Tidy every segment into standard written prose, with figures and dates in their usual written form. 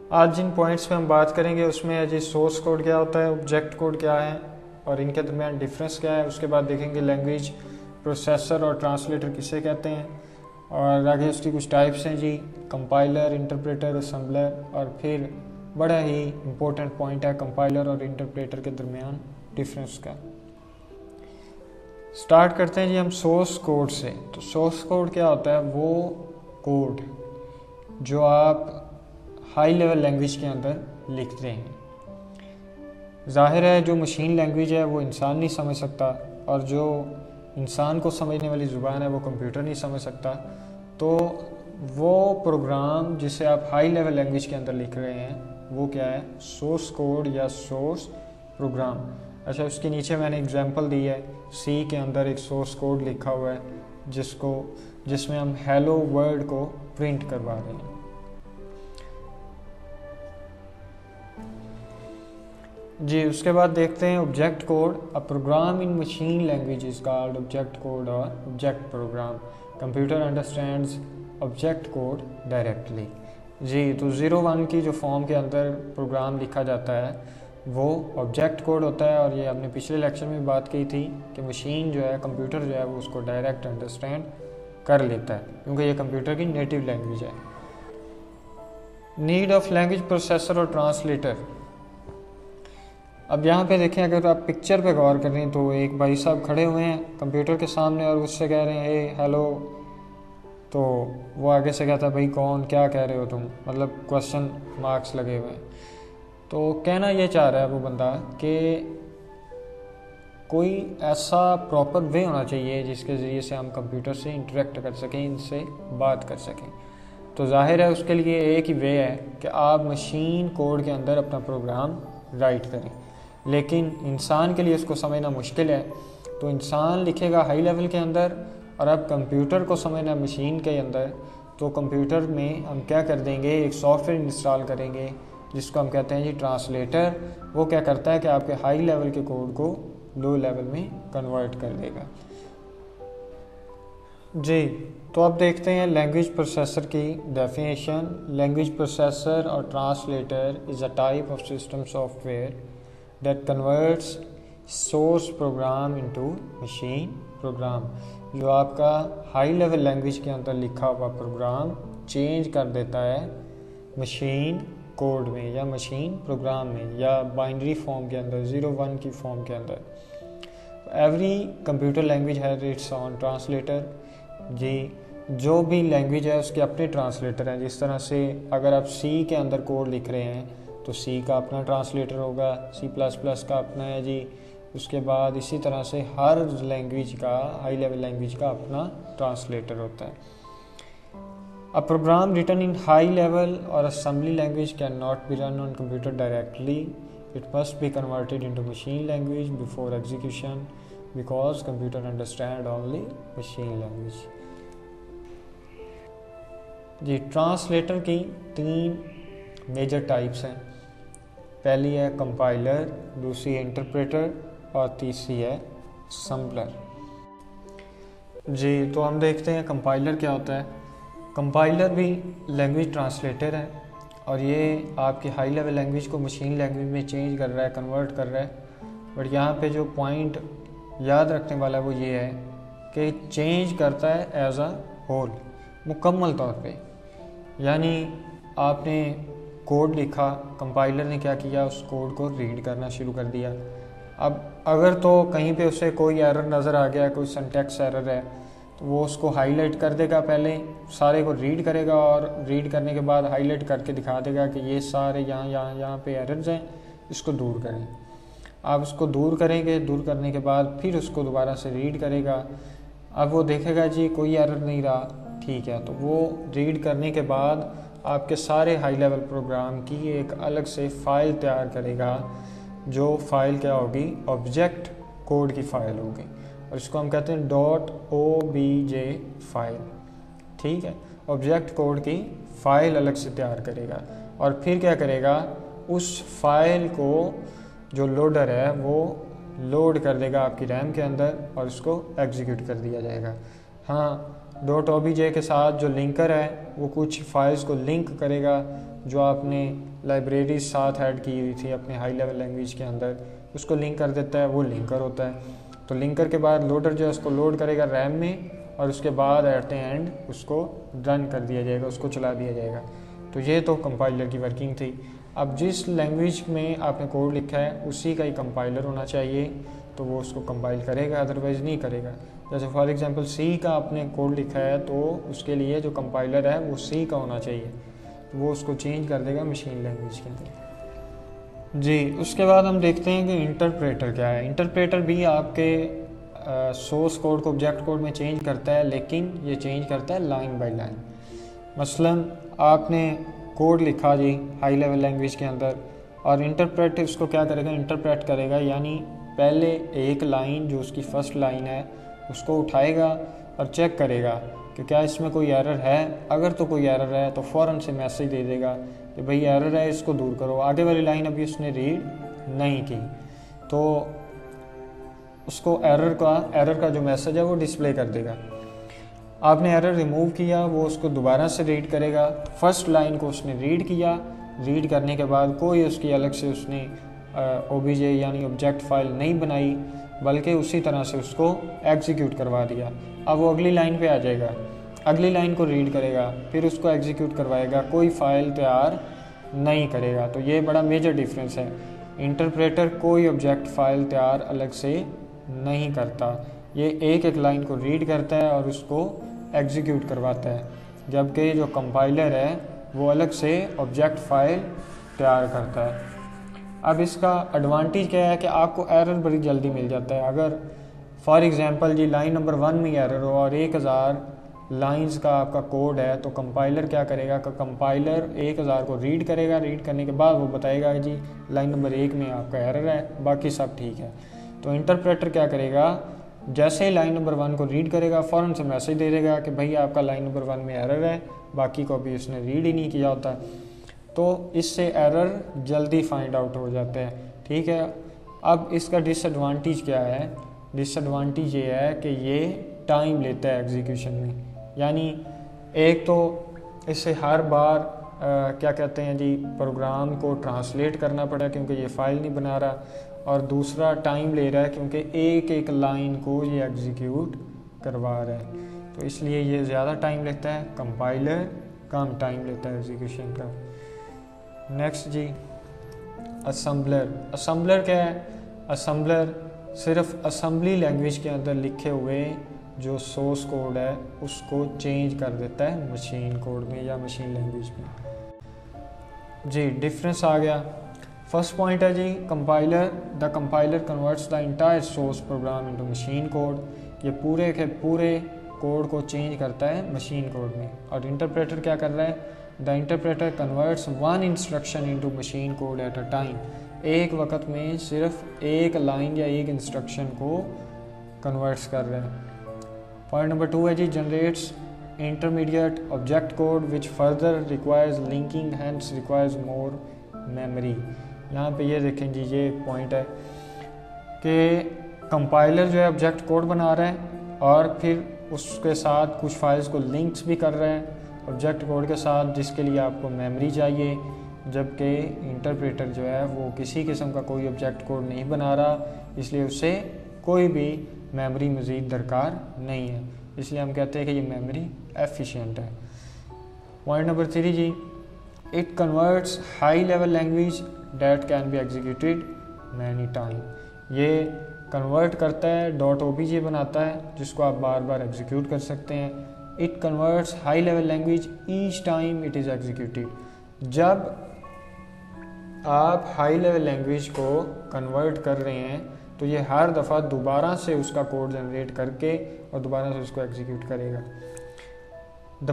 आज जिन पॉइंट्स पे हम बात करेंगे उसमें है जी सोर्स कोड क्या होता है, ऑब्जेक्ट कोड क्या है और इनके दरमियान डिफरेंस क्या है। उसके बाद देखेंगे लैंग्वेज प्रोसेसर और ट्रांसलेटर किसे कहते हैं, और आगे उसकी कुछ टाइप्स हैं जी, कंपाइलर, इंटरप्रेटर, असेंबलर, और फिर बड़ा ही इम्पोर्टेंट पॉइंट है कंपाइलर और इंटरप्रेटर के दरमियान डिफरेंस का। स्टार्ट करते हैं जी हम सोर्स कोड से। तो सोर्स कोड क्या होता है, वो कोड जो आप हाई लेवल लैंग्वेज के अंदर लिखते हैं। जाहिर है जो मशीन लैंग्वेज है वो इंसान नहीं समझ सकता, और जो इंसान को समझने वाली ज़ुबान है वो कंप्यूटर नहीं समझ सकता। तो वो प्रोग्राम जिसे आप हाई लेवल लैंग्वेज के अंदर लिख रहे हैं वो क्या है, सोर्स कोड या सोर्स प्रोग्राम। अच्छा, उसके नीचे मैंने एग्जांपल दी है, सी के अंदर एक सोर्स कोड लिखा हुआ है जिसमें हम हेलो वर्ड को प्रिंट करवा रहे हैं। जी उसके बाद देखते हैं object code. A program in machine language is called object code और object program. Computer understands object code directly. जी तो 0-1 की जो फॉर्म के अंदर प्रोग्राम लिखा जाता है वो ऑब्जेक्ट कोड होता है, और ये हमने पिछले लेक्चर में बात की थी कि मशीन जो है, कंप्यूटर जो है वो उसको डायरेक्ट अंडरस्टैंड कर लेता है क्योंकि ये कंप्यूटर की नेटिव लैंग्वेज है। नीड ऑफ लैंग्वेज प्रोसेसर और ट्रांसलेटर। अब यहाँ पे देखें, अगर आप पिक्चर पे गौर करें तो एक भाई साहब खड़े हुए हैं कंप्यूटर के सामने और उससे कह रहे हैं ए हेलो, तो वो आगे से कहता है भाई कौन, क्या कह रहे हो तुम, मतलब क्वेश्चन मार्क्स लगे हुए हैं। तो कहना ये चाह रहा है वो बंदा कि कोई ऐसा प्रॉपर वे होना चाहिए जिसके ज़रिए से हम कंप्यूटर से इंटरेक्ट कर सकें, इनसे बात कर सकें। तो जाहिर है उसके लिए एक ही वे है कि आप मशीन कोड के अंदर अपना प्रोग्राम राइट करें, लेकिन इंसान के लिए इसको समझना मुश्किल है। तो इंसान लिखेगा हाई लेवल के अंदर, और अब कंप्यूटर को समझना मशीन के अंदर। तो कंप्यूटर में हम क्या कर देंगे, एक सॉफ्टवेयर इंस्टॉल करेंगे जिसको हम कहते हैं जी ट्रांसलेटर। वो क्या करता है कि आपके हाई लेवल के कोड को लो लेवल में कन्वर्ट कर देगा। जी तो अब देखते हैं लैंग्वेज प्रोसेसर की डेफिनेशन। लैंग्वेज प्रोसेसर और translator is a type of system software that converts source program into machine program। जो आपका हाई लेवल लैंग्वेज के अंदर लिखा हुआ प्रोग्राम चेंज कर देता है मशीन कोड में या मशीन प्रोग्राम में या बाइनरी फॉर्म के अंदर, 0-1 की फॉर्म के अंदर। Every computer language has its own translator. जी जो भी लैंग्वेज है उसके अपने ट्रांसलेटर हैं। जिस तरह से अगर आप सी के अंदर कोड लिख रहे हैं तो सी का अपना ट्रांसलेटर होगा, C++ का अपना है जी। उसके बाद इसी तरह से हर लैंग्वेज का, हाई लेवल लैंग्वेज का अपना ट्रांसलेटर होता है। A program written in high level और assembly language can not be run on computer directly. It must be converted into machine language before execution because computer understand only machine language. जी translator की 3 major types हैं। पहली है compiler, दूसरी है interpreter और तीसरी है असेंबलर। जी तो हम देखते हैं कंपाइलर क्या होता है। कंपाइलर भी लैंग्वेज ट्रांसलेटर है, और ये आपकी हाई लेवल लैंग्वेज को मशीन लैंग्वेज में चेंज कर रहा है, कन्वर्ट कर रहा है। बट यहाँ पे जो पॉइंट याद रखने वाला वो ये है कि चेंज करता है एज अ होल, मुकम्मल तौर पे। यानी आपने कोड लिखा, कंपाइलर ने क्या किया, उस कोड को रीड करना शुरू कर दिया। अब अगर तो कहीं पे उसे कोई एरर नज़र आ गया, कोई सिंटैक्स एरर है, तो वो उसको हाईलाइट कर देगा, पहले सारे को रीड करेगा और रीड करने के बाद हाईलाइट करके दिखा देगा कि ये सारे यहाँ पे एरर्स हैं, इसको दूर करें। आप उसको दूर करेंगे, दूर करने के बाद फिर उसको दोबारा से रीड करेगा। अब वो देखेगा जी कोई एरर नहीं रहा, ठीक है, तो वो रीड करने के बाद आपके सारे हाई लेवल प्रोग्राम की एक अलग से फ़ाइल तैयार करेगा, जो फ़ाइल क्या होगी, ऑब्जेक्ट कोड की फ़ाइल होगी, और इसको हम कहते हैं .obj फाइल। ठीक है, ऑब्जेक्ट कोड की फ़ाइल अलग से तैयार करेगा, और फिर क्या करेगा, उस फाइल को जो लोडर है वो लोड कर देगा आपकी रैम के अंदर, और इसको एग्जीक्यूट कर दिया जाएगा। हाँ, .obj के साथ जो लिंकर है वो कुछ फाइल्स को लिंक करेगा, जो आपने लाइब्रेरी साथ ऐड की हुई थी अपने हाई लेवल लैंग्वेज के अंदर, उसको लिंक कर देता है, वो लिंकर होता है। तो लिंकर के बाद लोडर जो है उसको लोड करेगा रैम में, और उसके बाद एट द एंड उसको रन कर दिया जाएगा, उसको चला दिया जाएगा। तो ये तो कंपाइलर की वर्किंग थी। अब जिस लैंग्वेज में आपने कोड लिखा है उसी का ही कंपाइलर होना चाहिए, तो वो उसको कंपाइल करेगा, अदरवाइज़ नहीं करेगा। जैसे फॉर एग्जांपल सी का आपने कोड लिखा है तो उसके लिए जो कंपाइलर है वो सी का होना चाहिए, तो वो उसको चेंज कर देगा मशीन लैंग्वेज के अंदर। जी, उसके बाद हम देखते हैं कि इंटरप्रेटर क्या है। इंटरप्रेटर भी आपके सोर्स कोड को ऑब्जेक्ट कोड में चेंज करता है, लेकिन ये चेंज करता है लाइन बाय लाइन। मसलन आपने कोड लिखा जी हाई लेवल लैंग्वेज के अंदर, और इंटरप्रेट उसको क्या करेगा, इंटरप्रेट करेगा, यानी पहले एक लाइन जो उसकी फर्स्ट लाइन है उसको उठाएगा और चेक करेगा कि क्या इसमें कोई एरर है। अगर तो कोई एरर है तो फ़ौरन से मैसेज दे देगा कि भाई एरर है, इसको दूर करो। आगे वाली लाइन अभी उसने रीड नहीं की तो उसको एरर का जो मैसेज है वो डिस्प्ले कर देगा। आपने एरर रिमूव किया, वो उसको दोबारा से रीड करेगा। फर्स्ट लाइन को उसने रीड किया, रीड करने के बाद कोई उसकी अलग से उसने ओबीजे यानी ऑब्जेक्ट फाइल नहीं बनाई, बल्कि उसी तरह से उसको एग्जीक्यूट करवा दिया। अब वो अगली लाइन पे आ जाएगा, अगली लाइन को रीड करेगा, फिर उसको एग्जीक्यूट करवाएगा, कोई फाइल तैयार नहीं करेगा। तो ये बड़ा मेजर डिफरेंस है। इंटरप्रेटर कोई ऑब्जेक्ट फाइल तैयार अलग से नहीं करता, ये एक एक लाइन को रीड करता है और उसको एग्जीक्यूट करवाता है, जबकि जो कंपाइलर है वो अलग से ऑब्जेक्ट फाइल तैयार करता है। अब इसका एडवांटेज क्या है कि आपको एरर बड़ी जल्दी मिल जाता है। अगर फॉर एग्जांपल जी लाइन नंबर 1 में एरर हो और 1000 लाइंस का आपका कोड है, तो कंपाइलर क्या करेगा कि कंपाइलर 1000 को रीड करेगा, रीड करने के बाद वो बताएगा कि जी लाइन नंबर 1 में आपका एरर है, बाकी सब ठीक है। तो इंटरप्रेटर क्या करेगा, जैसे ही लाइन नंबर 1 को रीड करेगा फ़ौरन से मैसेज दे देगा कि भाई आपका लाइन नंबर 1 में एरर है, बाकी को अभी उसने रीड ही नहीं किया होता। तो इससे एरर जल्दी फाइंड आउट हो जाते हैं, ठीक है। अब इसका डिसएडवांटेज क्या है, डिसएडवांटेज ये है कि ये टाइम लेता है एग्जीक्यूशन में। यानी एक तो इससे हर बार क्या कहते हैं जी प्रोग्राम को ट्रांसलेट करना पड़ा क्योंकि ये फाइल नहीं बना रहा, और दूसरा टाइम ले रहा है क्योंकि एक एक लाइन को ये एग्जीक्यूट करवा रहा है, तो इसलिए ये ज़्यादा टाइम लेता है। कंपाइलर कम टाइम लेता है एग्जीक्यूशन का। नेक्स्ट जी असम्बलर। असम्बलर क्या है, असम्बलर सिर्फ असम्बली लैंग्वेज के अंदर लिखे हुए जो सोर्स कोड है उसको चेंज कर देता है मशीन कोड में या मशीन लैंग्वेज में। जी डिफरेंस आ गया। फर्स्ट पॉइंट है जी compiler, the compiler converts the entire source program into machine code. ये पूरे के पूरे कोड को चेंज करता है मशीन कोड में। और इंटरप्रेटर क्या कर रहा है, the interpreter converts one instruction into machine code at a time. एक वक्त में सिर्फ एक लाइन या एक इंस्ट्रक्शन को कन्वर्ट्स कर रहा है। पॉइंट नंबर 2 है जी generates intermediate object code which further requires linking hence requires more memory. यहाँ पे ये देखें जी ये पॉइंट है कि कंपाइलर जो है ऑब्जेक्ट कोड बना रहा है और फिर उसके साथ कुछ फाइल्स को लिंक्स भी कर रहे हैं ऑब्जेक्ट कोड के साथ, जिसके लिए आपको मेमोरी चाहिए, जबकि इंटरप्रेटर जो है वो किसी किस्म का कोई ऑब्जेक्ट कोड नहीं बना रहा, इसलिए उसे कोई भी मेमोरी मज़ीद दरकार नहीं है। इसलिए हम कहते हैं कि ये मेमोरी एफिशिएंट है। पॉइंट नंबर 3 जी it converts high level language that can be executed many time. ये कन्वर्ट करता है, .obj बनाता है जिसको आप बार बार एग्जीक्यूट कर सकते हैं। It converts high level language each time it is executed. जब आप हाई लेवल लैंग्वेज को कन्वर्ट कर रहे हैं तो ये हर दफ़ा दोबारा से उसका कोड जनरेट करके और दोबारा से उसको एग्जीक्यूट करेगा। द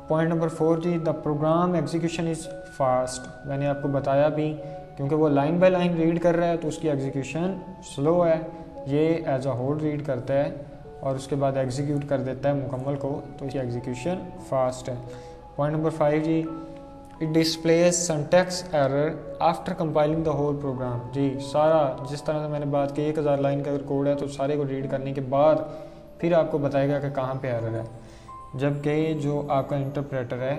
पॉइंट नंबर 4 जी the program execution is fast. मैंने आपको बताया भी क्योंकि वो लाइन बाय लाइन रीड कर रहा है तो उसकी एग्जीक्यूशन स्लो है, ये एज अ होल रीड करता है और उसके बाद एग्जीक्यूट कर देता है मुकम्मल को, तो इसकी एग्जीक्यूशन फास्ट है। पॉइंट नंबर 5 जी it displays syntax error after compiling the whole program. जी सारा जिस तरह से मैंने बात की 1000 लाइन का अगर कोड है तो सारे को रीड करने के बाद फिर आपको बताएगा कि कहाँ पे एरर है, जबकि जो आपका इंटरप्रेटर है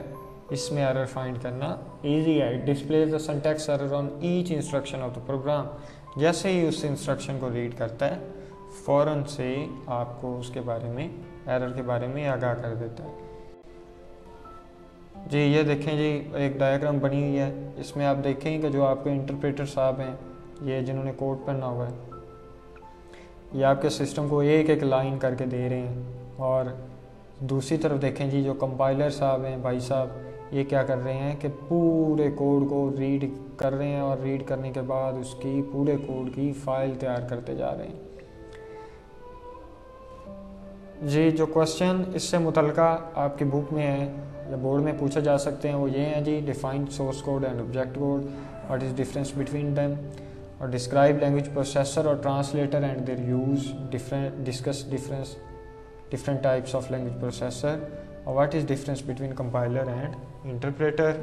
इसमें एरर फाइंड करना इजी है। It displays the syntax error on each instruction of the program. जैसे ही उस इंस्ट्रक्शन को रीड करता है फ़ौरन से आपको उसके बारे में, एरर के बारे में आगाह कर देता है। जी ये देखें जी, एक डायग्राम बनी हुई है। इसमें आप देखें कि जो आपके इंटरप्रेटर साहब हैं, ये जिन्होंने कोड पढ़ना हुआ है, ये आपके सिस्टम को एक एक लाइन करके दे रहे हैं। और दूसरी तरफ देखें जी, जो कंपाइलर साहब हैं, भाई साहब, ये क्या कर रहे हैं कि पूरे कोड को रीड कर रहे हैं और रीड करने के बाद उसकी पूरे कोड की फ़ाइल तैयार करते जा रहे हैं। जी जो क्वेश्चन इससे मुतल्लिका आपकी बुक में है या बोर्ड में पूछे जा सकते हैं वो ये हैं जी, define source code and object code, what is difference between them, और डिस्क्राइब लैंग्वेज प्रोसेसर और translator and their use, discuss different types of language processor, और what is difference between compiler and interpreter.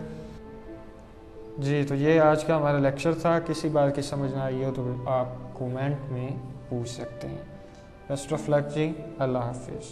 जी तो ये आज का हमारा lecture था। किसी बात की समझ ना आई हो तो आप कमेंट में पूछ सकते हैं। बेस्ट ऑफ लक जी, अल्लाह हाफिज़।